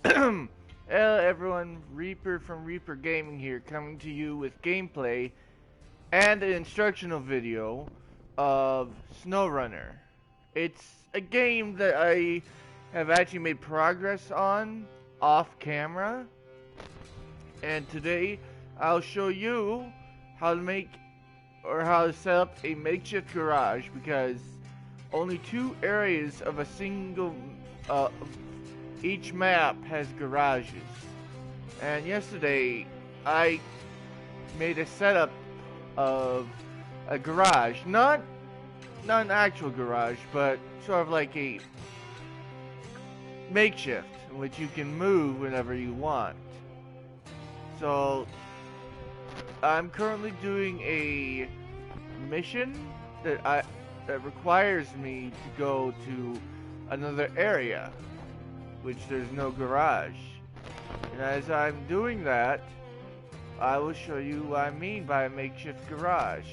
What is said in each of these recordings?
Hello everyone, Reaper from Reaper Gaming here, coming to you with gameplay and an instructional video of SnowRunner. It's a game that I have actually made progress on off camera, and today I'll show you how to make or how to set up a makeshift garage, because only two areas of a single each map has garages. And yesterday I made a setup of a garage, not an actual garage, but sort of like a makeshift in which you can move whenever you want. So I'm currently doing a mission that requires me to go to another area, which there's no garage. And as I'm doing that, I will show you what I mean by a makeshift garage.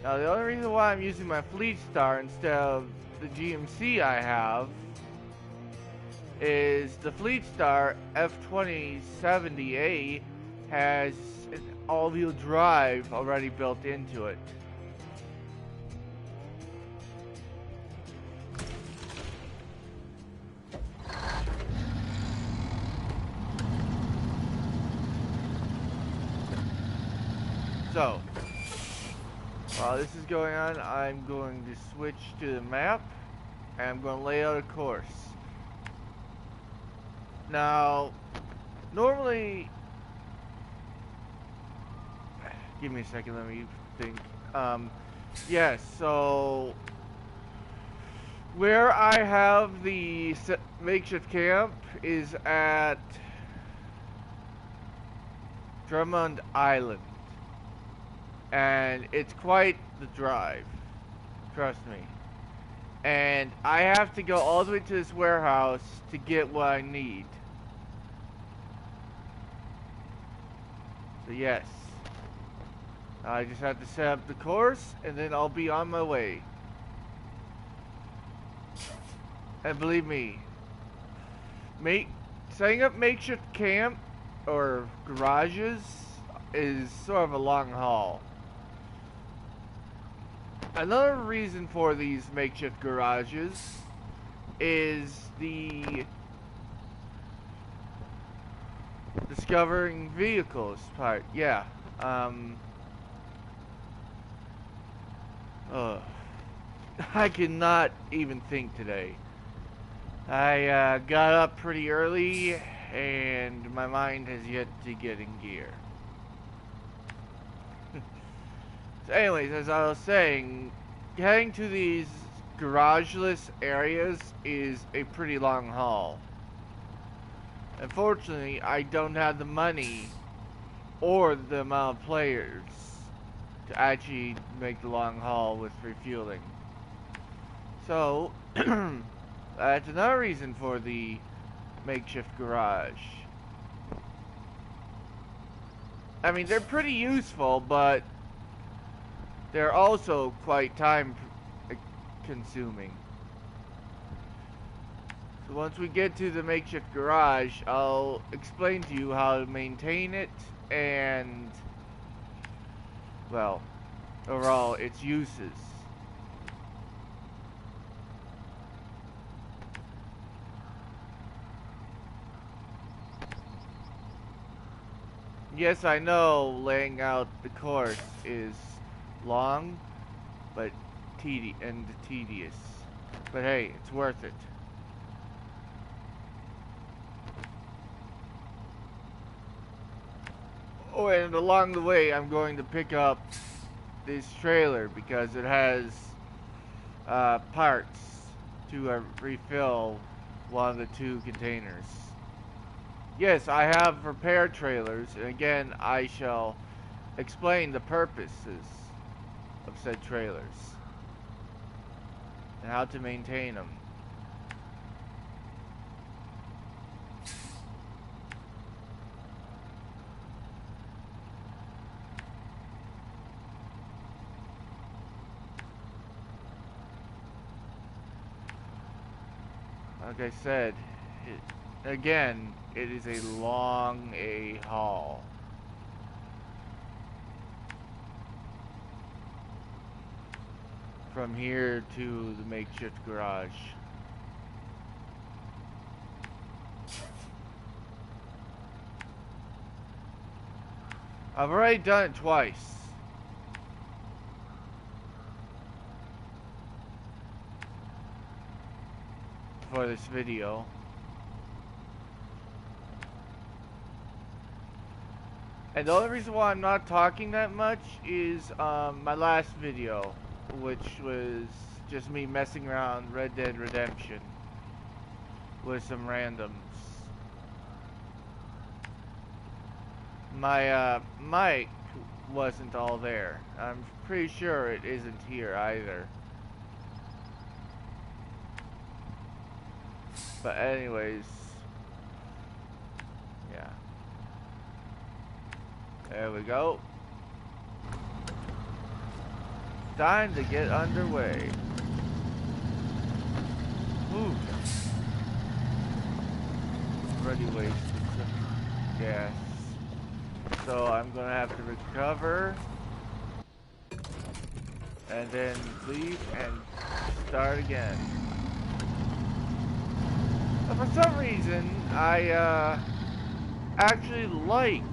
Now, the only reason why I'm using my Fleet Star instead of the GMC I have is the Fleet Star F2070A has an all-wheel drive already built into it. So, while this is going on, I'm going to switch to the map and I'm going to lay out a course. Now, normally, give me a second, let me think. Yes, so where I have the makeshift camp is at Drummond Island, and it's quite the drive, trust me. And I have to go all the way to this warehouse to get what I need. So yes, I just have to set up the course and then I'll be on my way. And believe me, setting up makeshift camp or garages is sort of a long haul. Another reason for these makeshift garages is the discovering vehicles part. Yeah. I cannot even think today. I got up pretty early and my mind has yet to get in gear. So anyways, as I was saying, getting to these garageless areas is a pretty long haul. Unfortunately, I don't have the money or the amount of players to actually make the long haul with refueling. So, that's another reason for the makeshift garage. I mean, they're pretty useful, but they're also quite time consuming. So once we get to the makeshift garage, I'll explain to you how to maintain it and, well, overall its uses. Yes, I know laying out the course is long, but tedious. But hey, it's worth it. Oh, and along the way, I'm going to pick up this trailer because it has parts to refill one of the two containers. Yes, I have repair trailers, and again, I shall explain the purposes of said trailers and how to maintain them. like I said, again, it is a long haul. From here to the makeshift garage. I've already done it twice. For this video. And the only reason why I'm not talking that much is my last video, which was just me messing around Red Dead Redemption with some randoms. My mic wasn't all there. I'm pretty sure it isn't here either. But anyways, yeah. There we go. Time to get underway. Ooh. Already wasted some gas. So I'm gonna have to recover. And then leave and start again. But for some reason, I actually like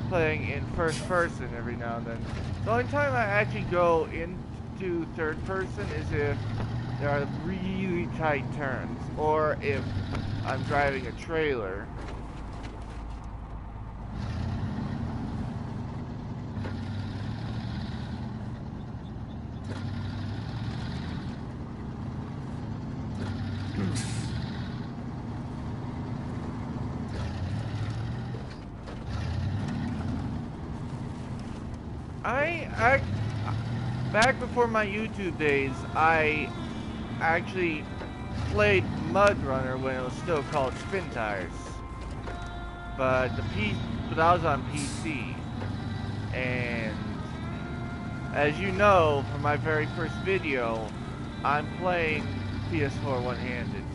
playing in first person every now and then. The only time I actually go into third person is if there are really tight turns, or if I'm driving a trailer. Back before my YouTube days, I actually played Mud Runner when it was still called Spin Tires. But I was on PC. And as you know from my very first video, I'm playing PS4 one-handed.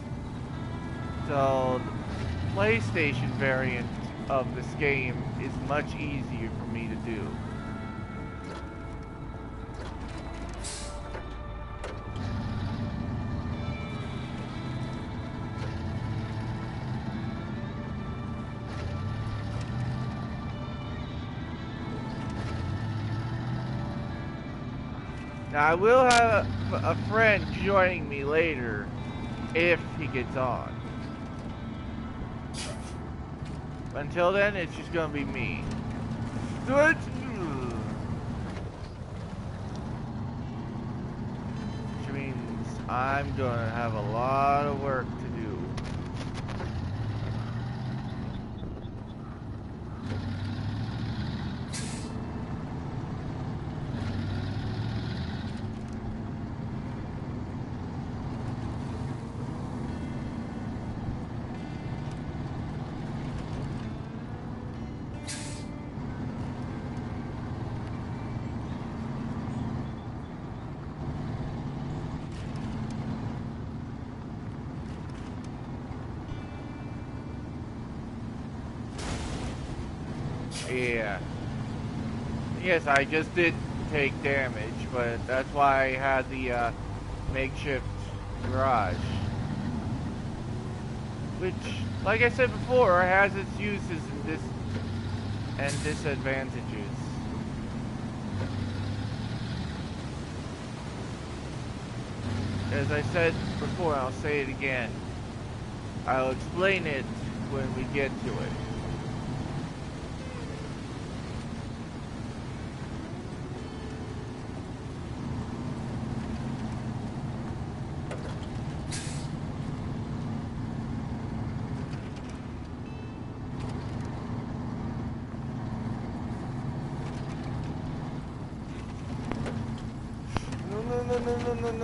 So the PlayStation variant of this game is much easier for me to do. Now I will have a friend joining me later if he gets on. Until then, it's just gonna be me. Which means I'm gonna have a lot of work to do. Yeah. Yes, I just did take damage, but that's why I had the makeshift garage. Which, like I said before, has its uses and disadvantages. As I said before, I'll say it again. I'll explain it when we get to it.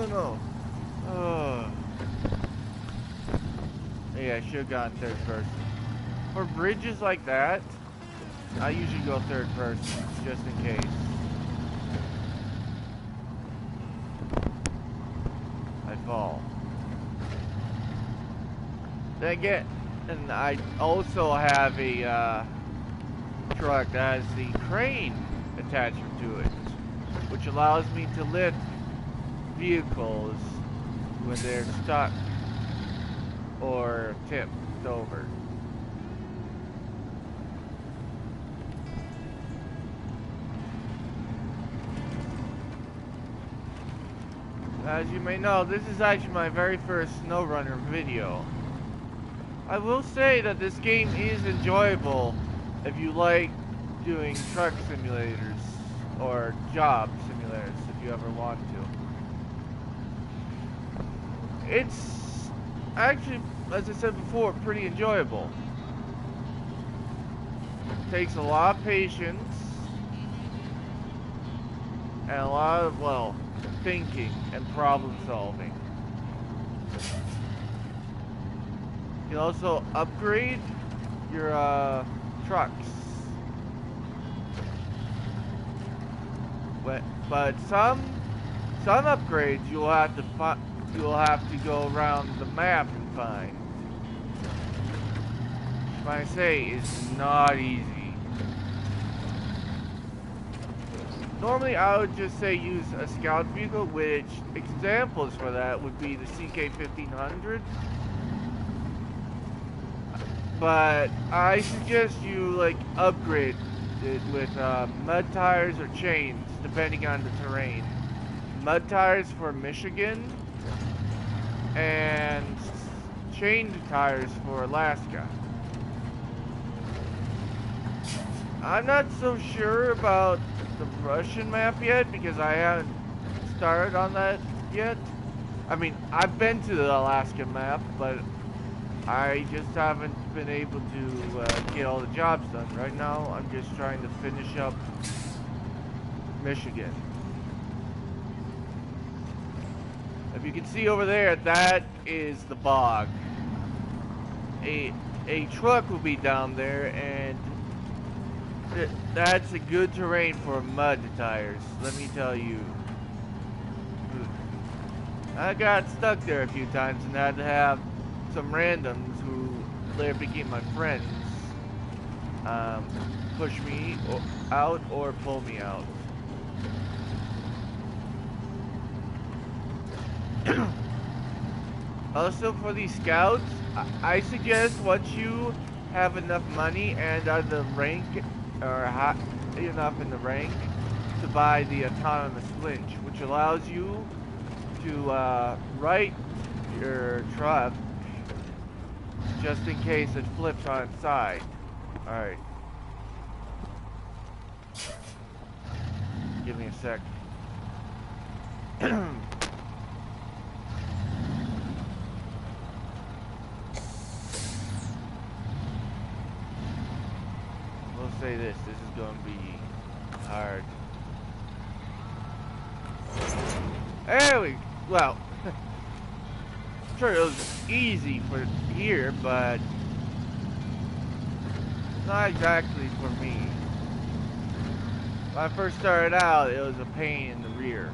No. Oh. Yeah, I should have gone third person. For bridges like that, I usually go third person, just in case. Then again, and I also have a truck that has the crane attachment to it, which allows me to lift vehicles when they're stuck or tipped over. As you may know, this is actually my very first SnowRunner video. I will say that this game is enjoyable if you like doing truck simulators or job simulators if you ever want to. It's actually, as I said before, pretty enjoyable. It takes a lot of patience and a lot of, well, thinking and problem solving. You can also upgrade your trucks. But some upgrades you'll have to go around the map and find. Which I say is not easy. Normally I would just say use a scout vehicle, which examples for that would be the CK-1500. But I suggest you like upgrade it with mud tires or chains, depending on the terrain. Mud tires for Michigan, and chain tires for Alaska. I'm not so sure about the Russian map yet because I haven't started on that yet. I mean, I've been to the Alaska map, but I just haven't been able to get all the jobs done. Right now, I'm just trying to finish up Michigan. If you can see over there, that is the bog. A truck will be down there, and that's a good terrain for mud tires, let me tell you. I got stuck there a few times and had to have some randoms who later became my friends push me out or pull me out. Also, for these scouts, I suggest once you have enough money and are the rank or high enough in the rank to buy the autonomous winch, which allows you to right your truck just in case it flips on its side. Alright. Give me a sec. We'll say this is going to be hard. There we, well, sure it was easy for here, but not exactly for me. When I first started out, it was a pain in the rear.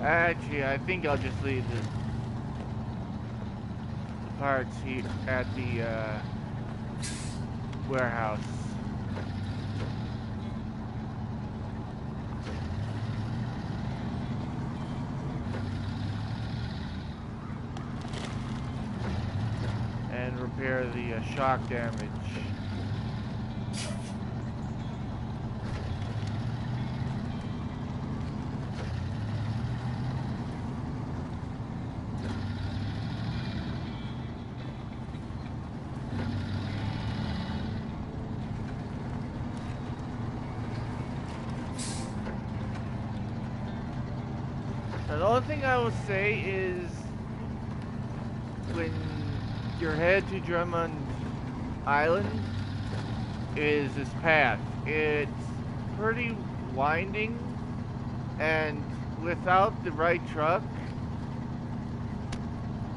Actually, I think I'll just leave the parts here at the warehouse. And repair the shock damage. The only thing I will say is when you're headed to Drummond Island is this path. It's pretty winding, and without the right truck,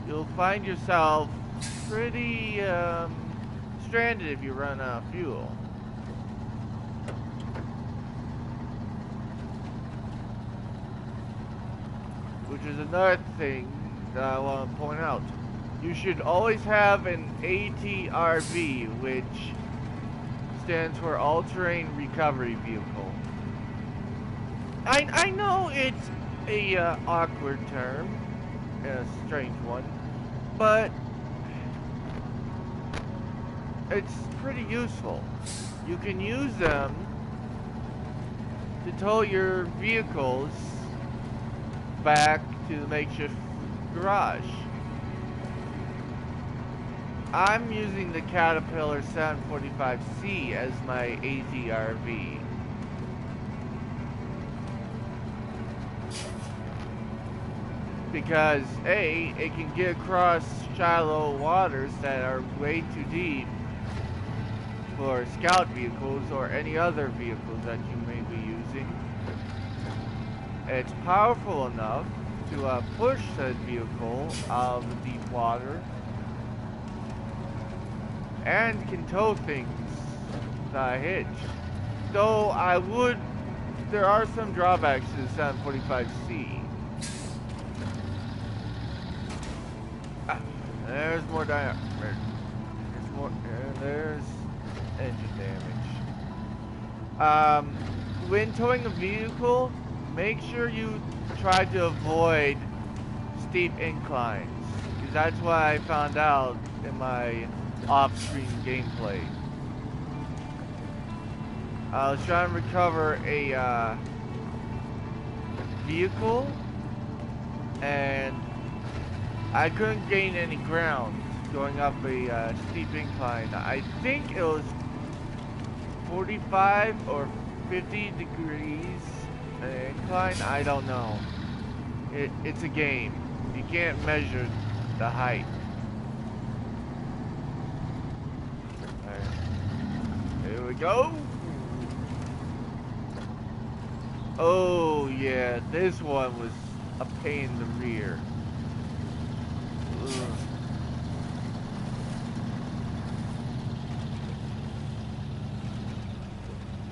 you'll find yourself pretty stranded if you run out of fuel. Which is another thing that I want to point out. You should always have an ATRV, which stands for All-Terrain Recovery Vehicle. I know it's a awkward term, a strange one, but it's pretty useful. You can use them to tow your vehicles back to the makeshift garage. I'm using the Caterpillar 745C as my ATRV. Because A, it can get across shallow waters that are way too deep for scout vehicles or any other vehicles that you may be using. It's powerful enough to push that vehicle out of the deep water, and can tow things without a hitch. Though there are some drawbacks to the 745C. There's more there's engine damage. When towing a vehicle, make sure you try to avoid steep inclines, because that's what I found out in my off-screen gameplay. I was trying to recover a vehicle, and I couldn't gain any ground going up a steep incline. I think it was 45 or 50 degrees incline. I don't know. It's a game. You can't measure the height. Here we go. Oh yeah, this one was a pain in the rear. Ugh.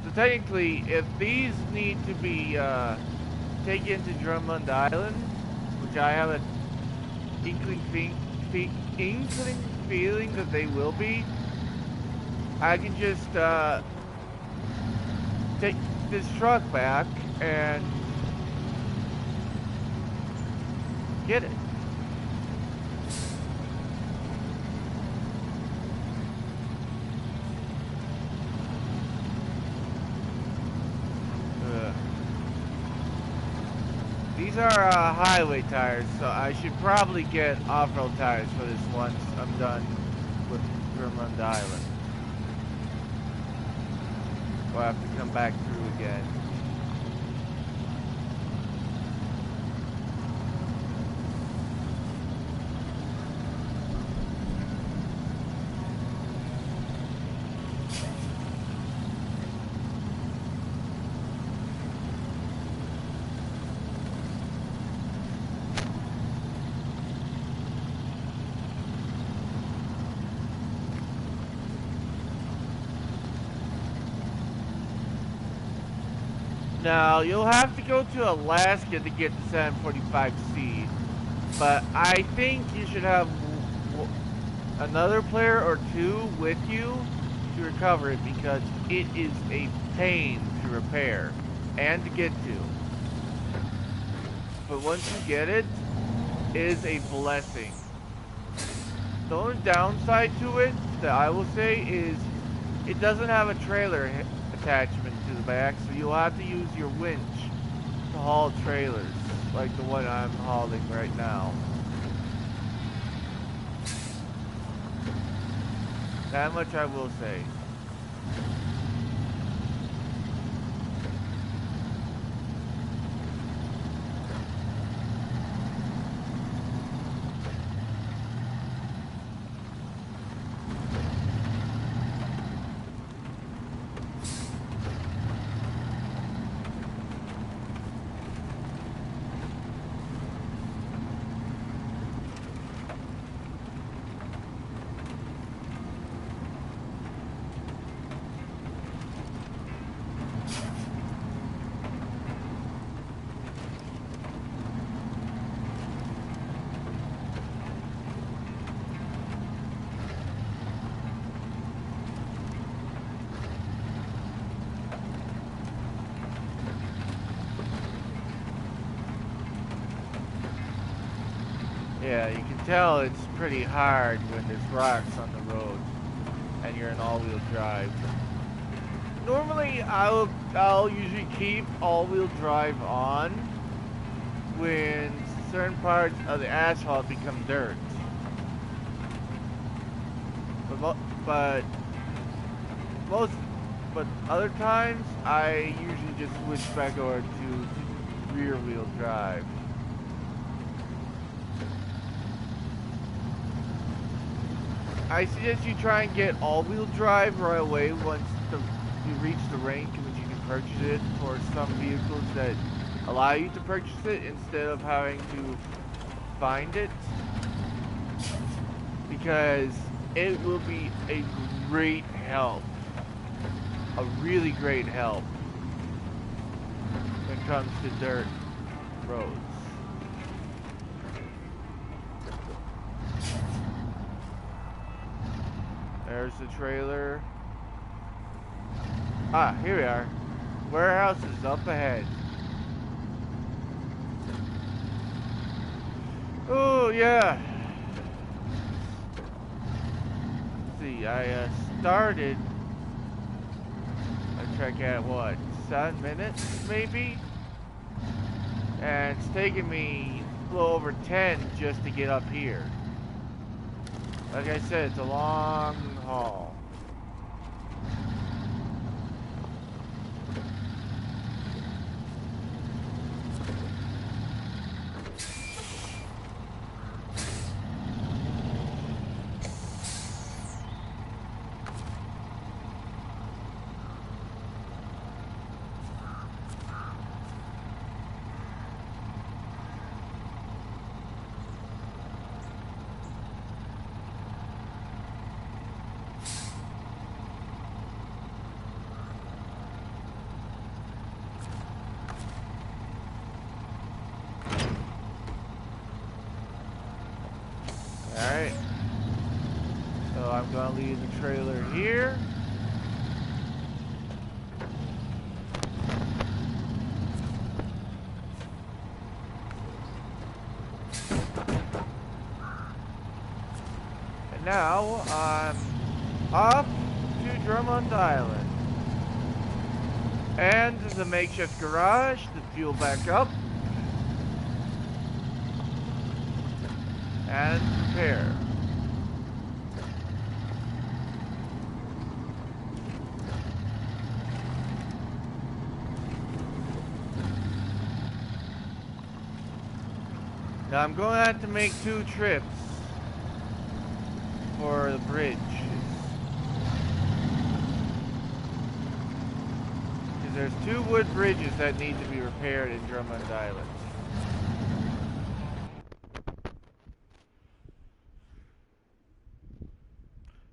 So technically, if these need to be taken to Drummond Island, which I have an inkling feeling that they will be, I can just take this truck back and get it. These are highway tires, so I should probably get off-road tires for this once I'm done with Drummond Island. Or I have to come back through again. Now, you'll have to go to Alaska to get the 745C, but I think you should have another player or two with you to recover it, because it is a pain to repair and to get to. But once you get it, it is a blessing. The only downside to it that I will say is it doesn't have a trailer attachment to the back, so you'll have to use your winch to haul trailers, like the one I'm hauling right now. That much I will say. Yeah, you can tell it's pretty hard when there's rocks on the road and you're in all-wheel drive. Normally, I'll usually keep all-wheel drive on when certain parts of the asphalt become dirt. But most, but other times I usually just switch back over to rear-wheel drive. I suggest you try and get all-wheel drive right away once you reach the rank, because you can purchase it for some vehicles that allow you to purchase it instead of having to find it, because it will be a great help, a really great help when it comes to dirt roads. There's the trailer. Ah, here we are. Warehouse is up ahead. Oh, yeah. Let's see, I started my trek at what, 7 minutes maybe? And it's taken me a little over 10 just to get up here. Like I said, it's a long haul. Alright. So I'm gonna leave the trailer here. And now I'm off to Drummond Island. And the makeshift garage to fuel back up. And prepare. Now I'm going to have to make 2 trips for the bridge. Because there's 2 wood bridges that need to be repaired in Drummond Island.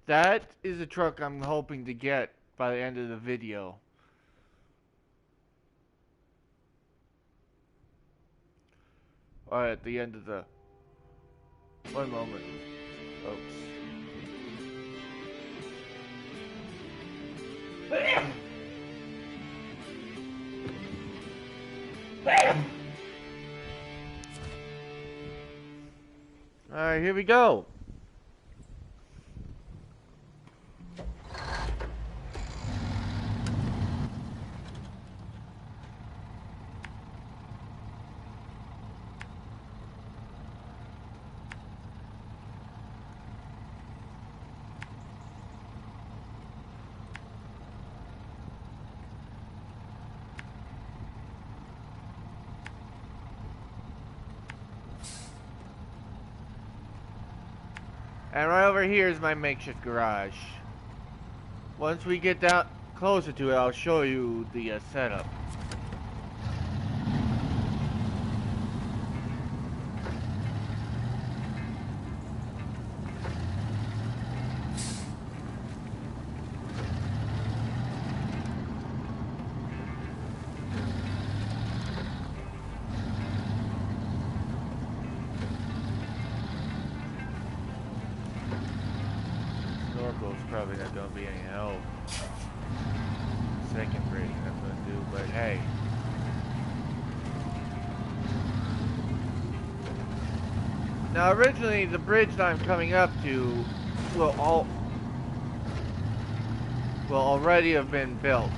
That is a truck I'm hoping to get by the end of the video. at the end of the... One moment, folks. Alright, here we go. And right over here is my makeshift garage. Once we get down closer to it, I'll show you the setup. Probably not gonna be any help. Second bridge I'm gonna do, but hey. Now originally the bridge that I'm coming up to will already have been built.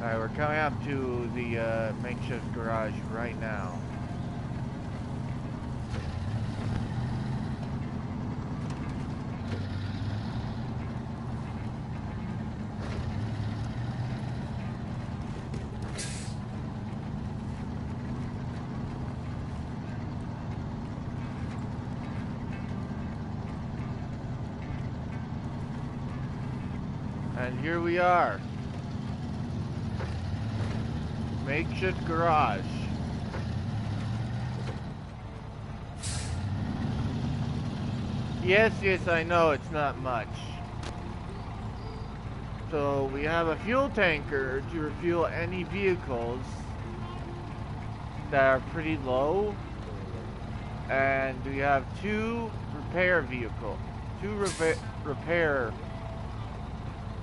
Alright, we're coming up to the makeshift garage right now. And here we are. Makeshift garage. Yes, I know it's not much. So we have a fuel tanker to refuel any vehicles that are pretty low. And we have two repair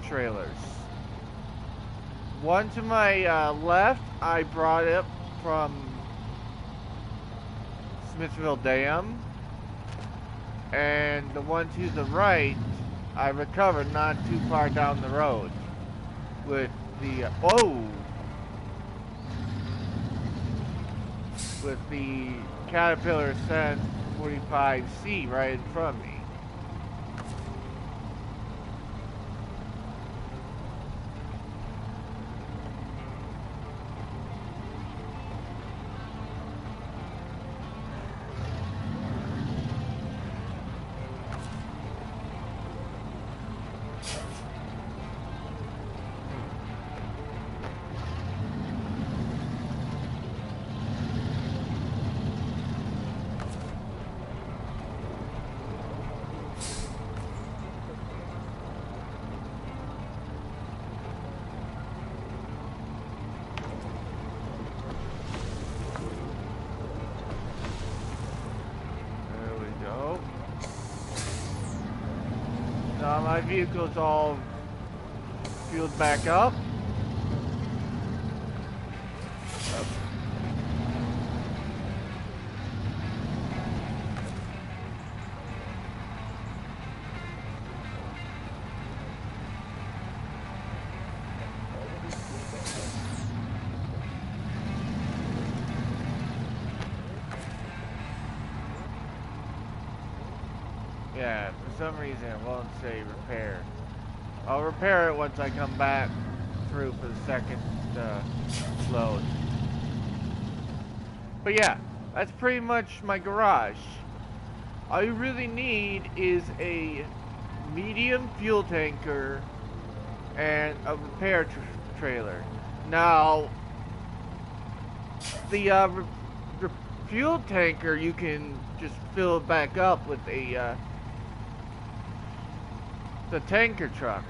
trailers. One to my left, I brought it from Smithville Dam, and the one to the right, I recovered not too far down the road with the with the Caterpillar Ascent 45C right in front of me. Now my vehicle's all fueled back up. Yeah, for some reason it won't say repair. I'll repair it once I come back through for the second load. But yeah, that's pretty much my garage. All you really need is a medium fuel tanker and a repair trailer. Now, the fuel tanker, you can just fill it back up with a the tanker truck.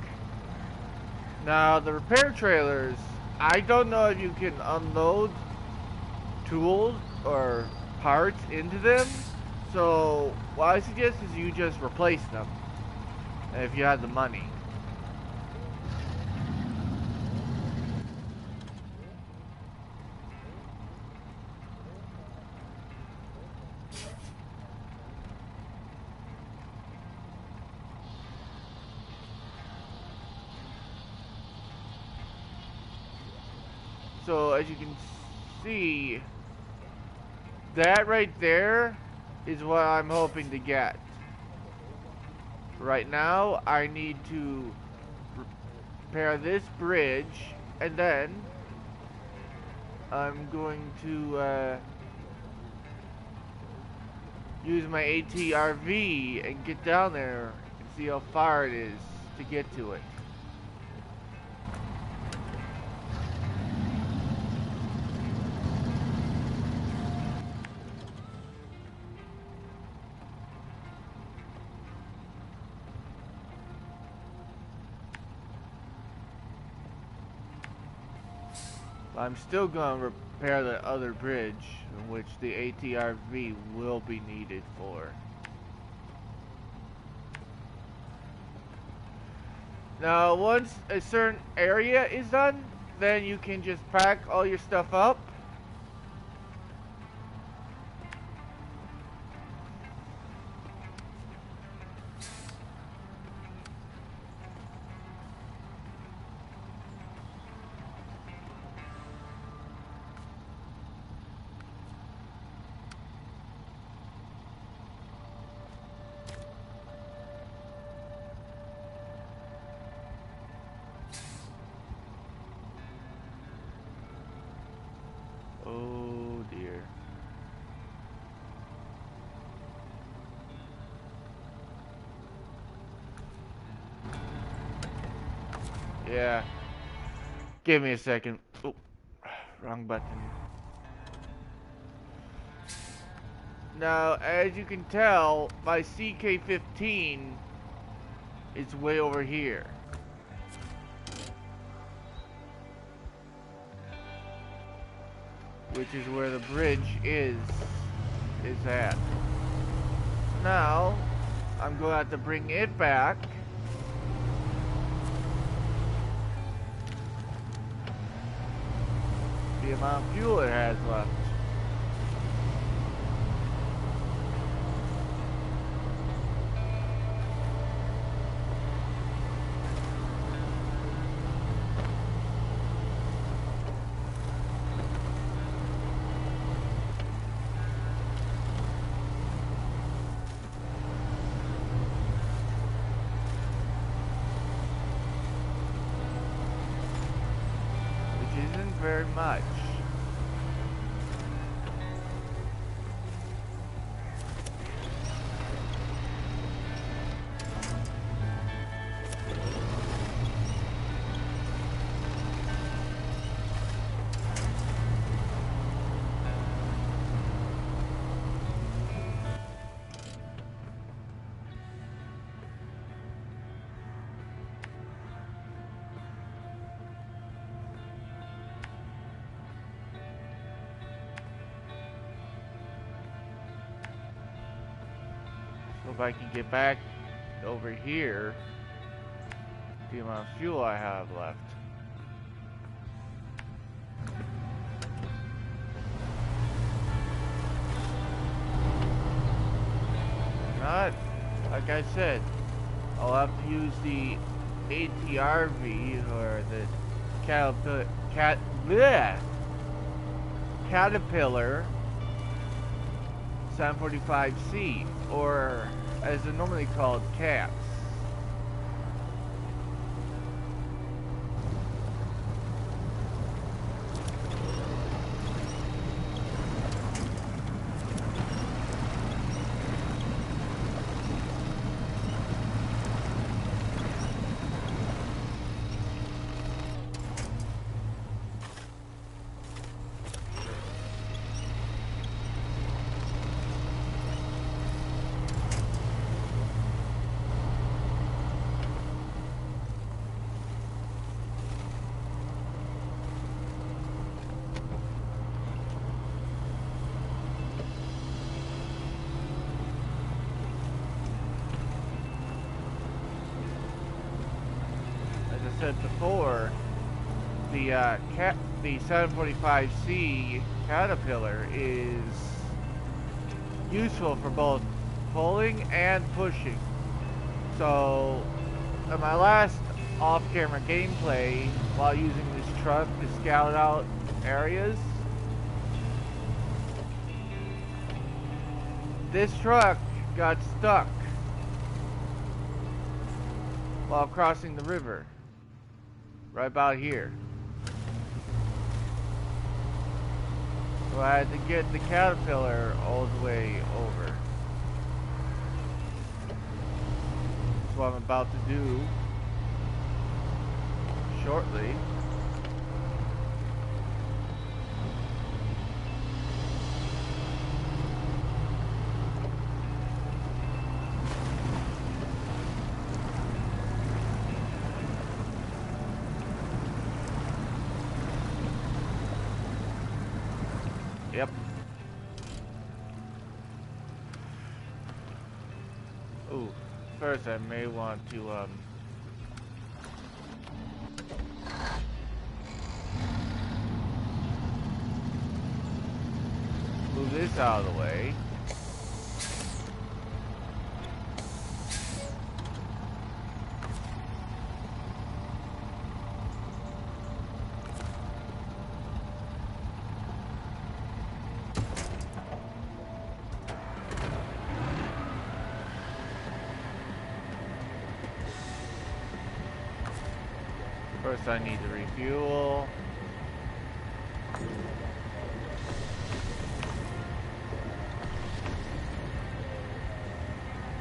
Now, the repair trailers, I don't know if you can unload tools or parts into them. So, what I suggest is you just replace them if you have the money. So, as you can see, that right there is what I'm hoping to get. Right now, I need to repair this bridge, and then I'm going to use my ATRV and get down there and see how far it is to get to it. I'm still going to repair the other bridge, in which the ATRV will be needed for. Now, once a certain area is done, then you can just pack all your stuff up. Oh dear. Yeah. Give me a second. Oh, wrong button. Now, as you can tell, my CK-15 is way over here. Which is where the bridge is at. Now, I'm going to have to bring it back. The amount of fuel it has left. Very much. So if I can get back over here, the amount of fuel I have left. Not, like I said, I'll have to use the ATRV or the Caterpillar 745C, or as they're normally called, cats. Said before, the 745C Caterpillar is useful for both pulling and pushing. So, in my last off-camera gameplay, while using this truck to scout out areas, this truck got stuck while crossing the river. Right about here. So I had to get the Caterpillar all the way over. That's what I'm about to do shortly. Yep. Ooh, first I may want to move this out of the way. First I need to refuel.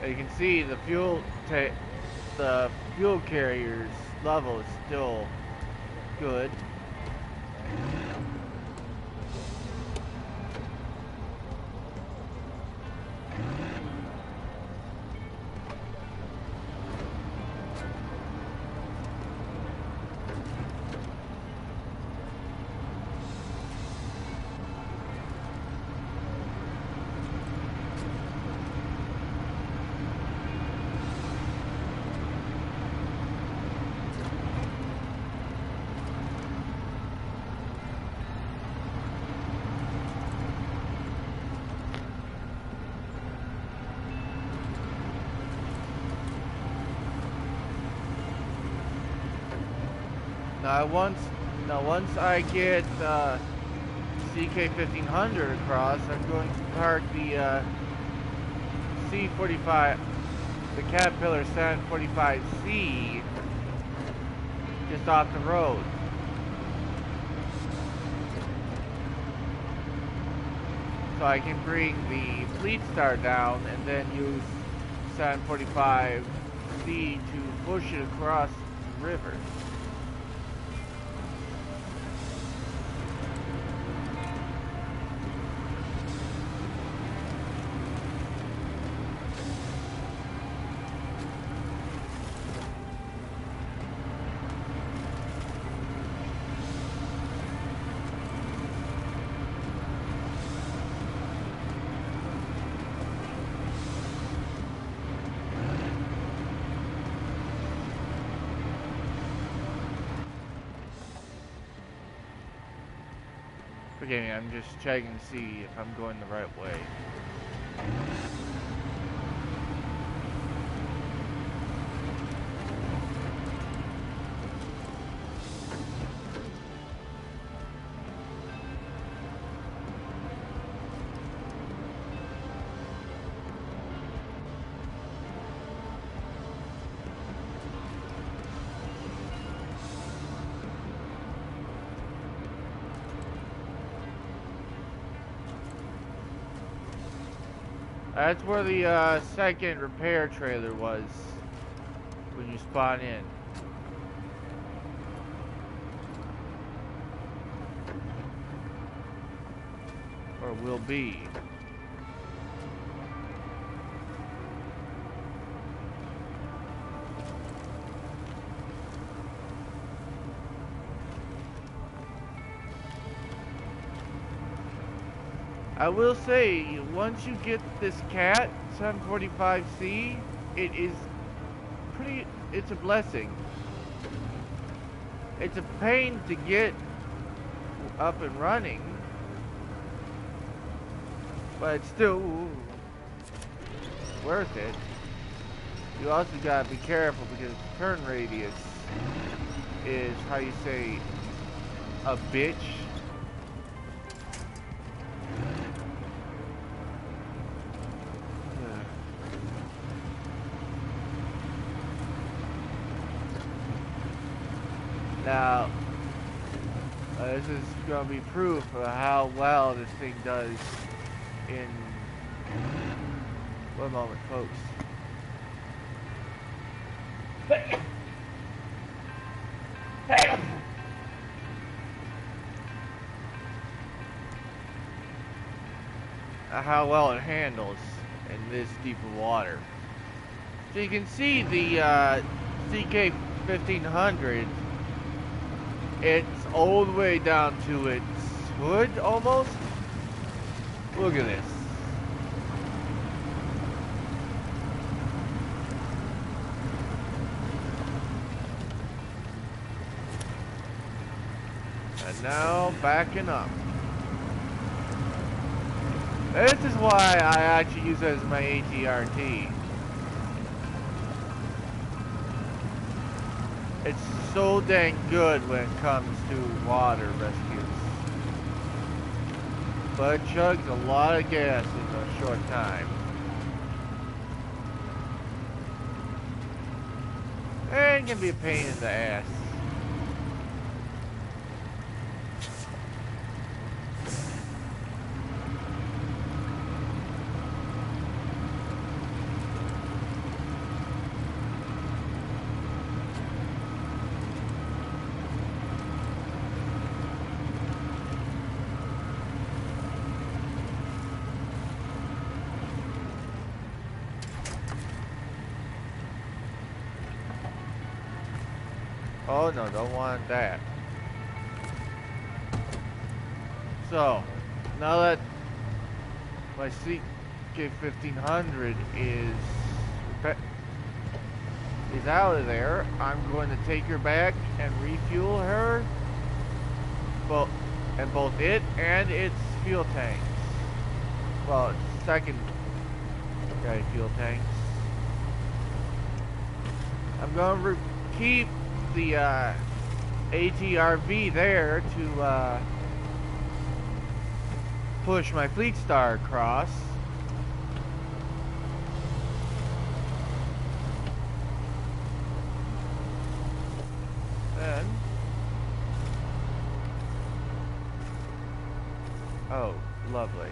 As you can see, the fuel carrier's level is still good. Now once I get CK1500 across, I'm going to park the C45, the Caterpillar 745C, just off the road. So I can bring the Fleet Star down and then use 745C to push it across the river. Forgive me, I'm just checking to see if I'm going the right way. That's where the second repair trailer was when you spawn in. Or will be. I will say, once you get this cat, 745C, it is pretty, it's a blessing. It's a pain to get up and running, but it's still worth it. You also gotta be careful because turn radius is, how you say, a bitch. Now, this is going to be proof of how well this thing does in... One moment, folks. How well it handles in this deep of water. So you can see the CK-1500. It's all the way down to its hood, almost. Look at this. And now, backing up. This is why I actually use it as my ATRT. It's so dang good when it comes to water rescues. But it chugs a lot of gas in a short time. And it can be a pain in the ass. Oh no, don't want that. So, now that my CK-1500 is out of there, I'm going to take her back and refuel her. Both it and its fuel tanks. Well, it's secondary fuel tanks. I'm going to keep the ATRV there to push my Fleet Star across. Then, oh, lovely.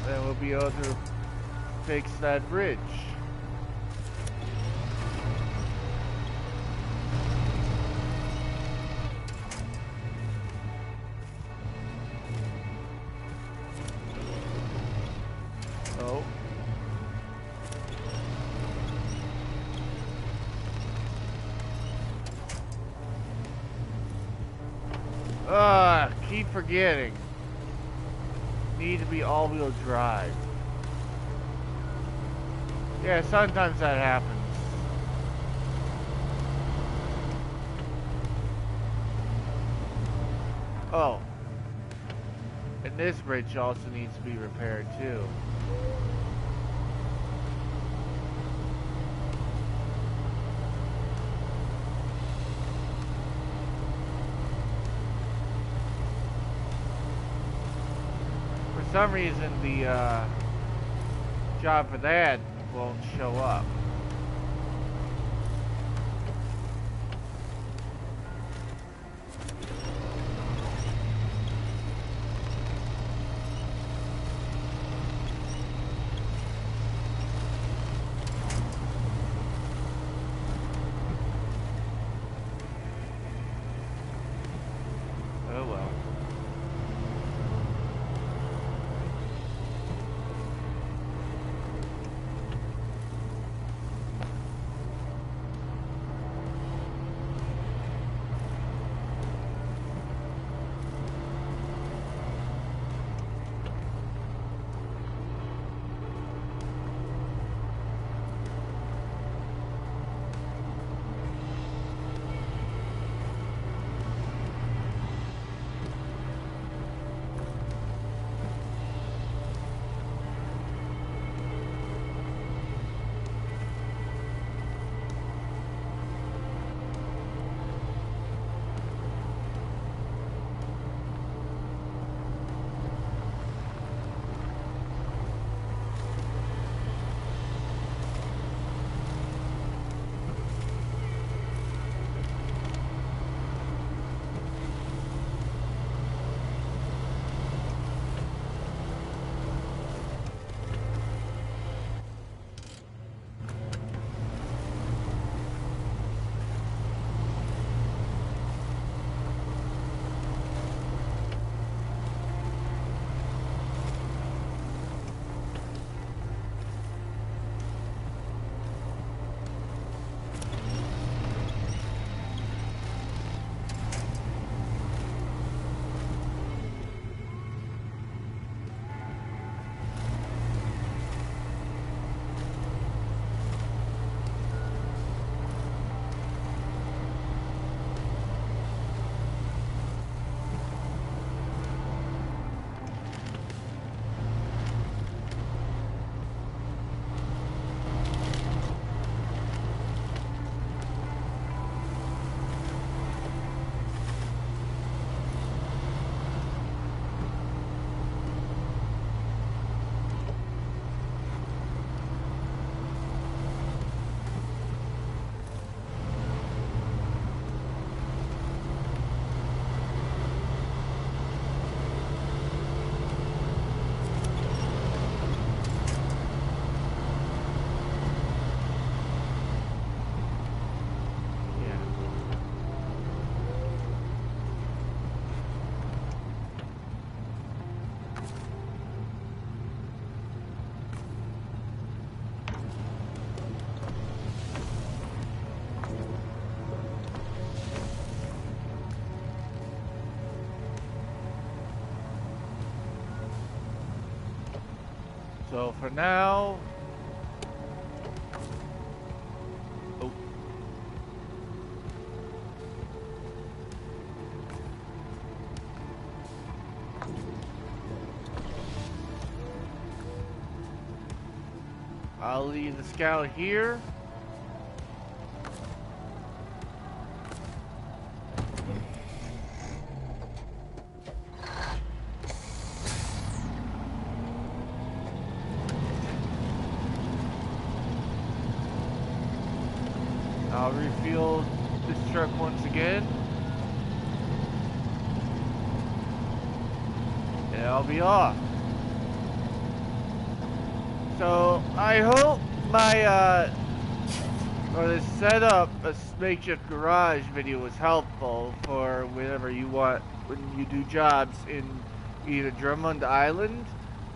Then we'll be able to fix that bridge. Oh. Keep forgetting. Need to be all-wheel drive. Yeah, sometimes that happens. Oh. And this bridge also needs to be repaired too. For some reason the job for that won't show up. So for now, oh, I'll leave the scout here. I'll refuel this truck once again. And I'll be off. So I hope my or the setup a makeshift garage video was helpful for whenever you want when you do jobs in either Drummond Island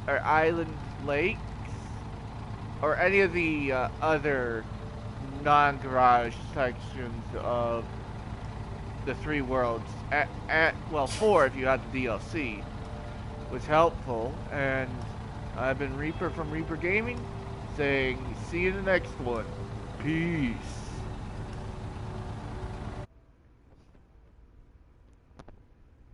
or Island Lakes or any of the other non-garage sections of the 3 worlds. Well, 4 if you had the DLC was helpful, and I've been Reaper from Reaper Gaming saying see you in the next one. Peace.